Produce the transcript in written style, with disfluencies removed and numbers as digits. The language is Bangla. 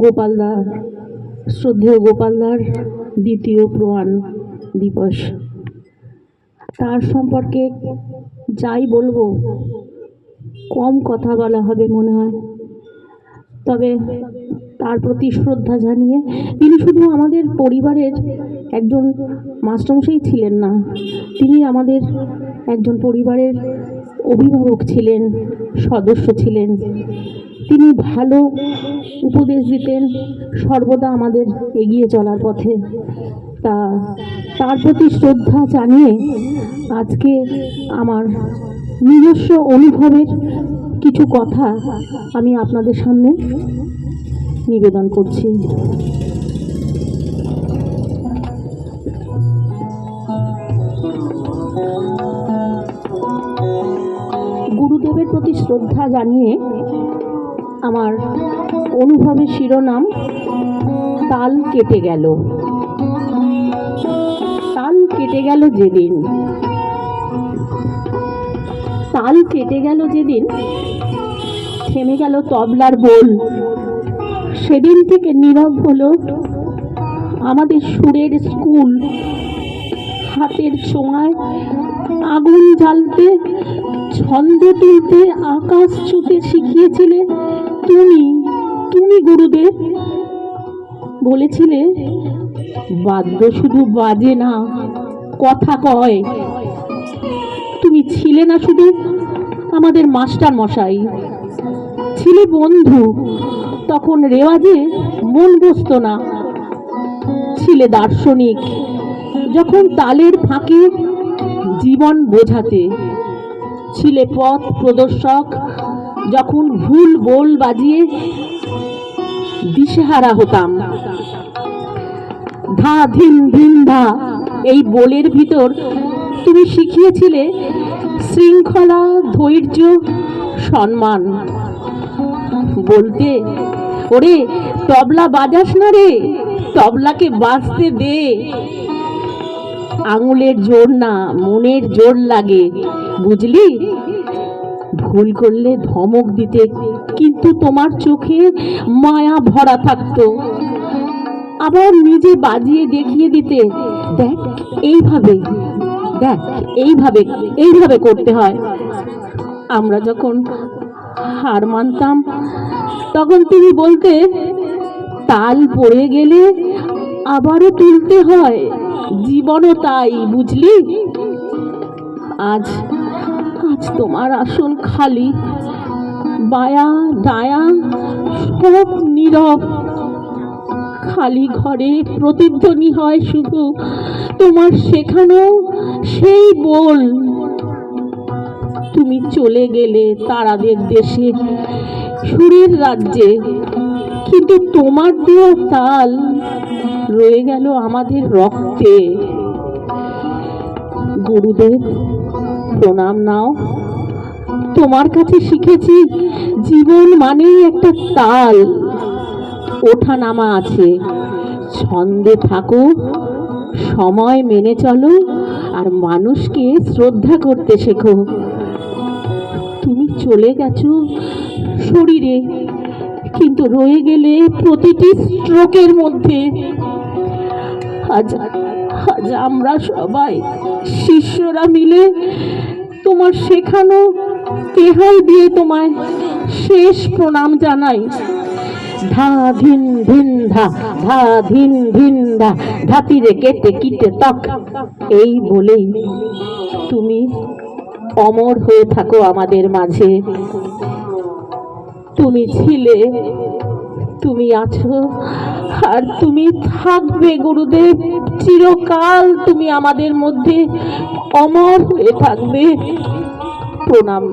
গোপালদা, শ্রদ্ধেয় গোপালদার দ্বিতীয় প্রয়াণ দিবস। তার সম্পর্কে যাই বলবো কম কথা বলা হবে মনে হয়। তবে তার প্রতি শ্রদ্ধা জানিয়ে, তিনি শুধু আমাদের পরিবারের একজন মাস্টারমশাই ছিলেন না, তিনি আমাদের একজন পরিবারের অভিভাবক ছিলেন, সদস্য ছিলেন। তিনি ভালো উপদেশ দিতেন সর্বদা আমাদের এগিয়ে চলার পথে। তার প্রতি শ্রদ্ধা জানিয়ে আজকে আমার নিজস্ব অনুভবের কিছু কথা আমি আপনাদের সামনে নিবেদন করছি। গুরুদেবের প্রতি শ্রদ্ধা জানিয়ে আমার অনুভবের শিরোনাম তাল কেটে গেল। তাল কেটে গেল যেদিন, তাল কেটে গেল যেদিন, থেমে গেল তবলার বোল। সেদিন থেকে নীরব হলো আমাদের সুরের স্কুল। হাতের ছোঁয়ায় আগুন জ্বালতে, ছন্দ তুলতে, আকাশ ছুঁতে শিখিয়েছিলে তুমি। তুমি গুরুদেব বলেছিলে, বাদ্য শুধু বাজে না, কথা কয়। তুমি ছিলে না শুধু আমাদের মাস্টার মশাই, ছিলে বন্ধু। তখন রেওয়াজে মন বসতো না। ছিলে দার্শনিক, যখন তালের ফাঁকে জীবন বোঝাতে। ছিলে পথ প্রদর্শক, যখন ভুল বোল বাজিয়ে দিশেহারা হতাম। ধা ধিন ধিন ধা, এই বোলের ভিতর তুমি শিখিয়েছিলে শৃঙ্খলা, ধৈর্য, সম্মান। বলতে, ওরে তবলা বাজাস না রে, তবলাকে বাজতে দে। আঙুলের জোর না, মনের জোর লাগে, বুঝলি? ভুল করলে ধমক দিতে, কিন্তু তোমার চোখে মায়া ভরা থাকতো। আবার নিজে বাজিয়ে দেখিয়ে দিতে, দেখ এইভাবে, দেখ এইভাবে, এইভাবে করতে হয়। আমরা যখন হার মানতাম তখন তুমি বলতে, তাল পড়ে গেলে আবারও তুলতে হয়, জীবনও তাই, বুঝলি? আজ আজ তোমার আসন খালি, বায়া ডায়া সব নীরব। খালি ঘরে প্রতিধ্বনি হয় শুধু তোমার শেখানো সেই বোল। তুমি চলে গেলে তারাদের দেশে, সুরের রাজ্যে, কিন্তু তোমার দেওয়া তাল রয়ে গেল আমাদের রক্তে। গুরুদেব প্রণাম নাও। তোমার কাছে শিখেছি জীবন মানেই একটা তাল, ওঠা নামা আছে। ছন্দে থাকো, সময় মেনে চলো, আর মানুষকে শ্রদ্ধা করতে শেখো। তুমি চলে গেছো শরীরে, কিন্তু রয়ে গেলে প্রতিটি স্ট্রোকের মধ্যে। আজ আজ আমরা সবাই শিষ্যরা মিলে তোমার শেখানো তেহাই দিয়ে তোমায় শেষ প্রণাম জানাই। ধা ধিন ধিন ধা, ধা ধিন ধিন ধা, ধাতিরে কেটে কিটে তক, এই বলেই তুমি অমর হয়ে থাকো আমাদের মাঝে। তুমি ছিলে, তুমি আছো, আর তুমি থাকবে গুরুদেব চিরকাল। তুমি আমাদের মধ্যে অমর হয়ে থাকবে। প্রণাম।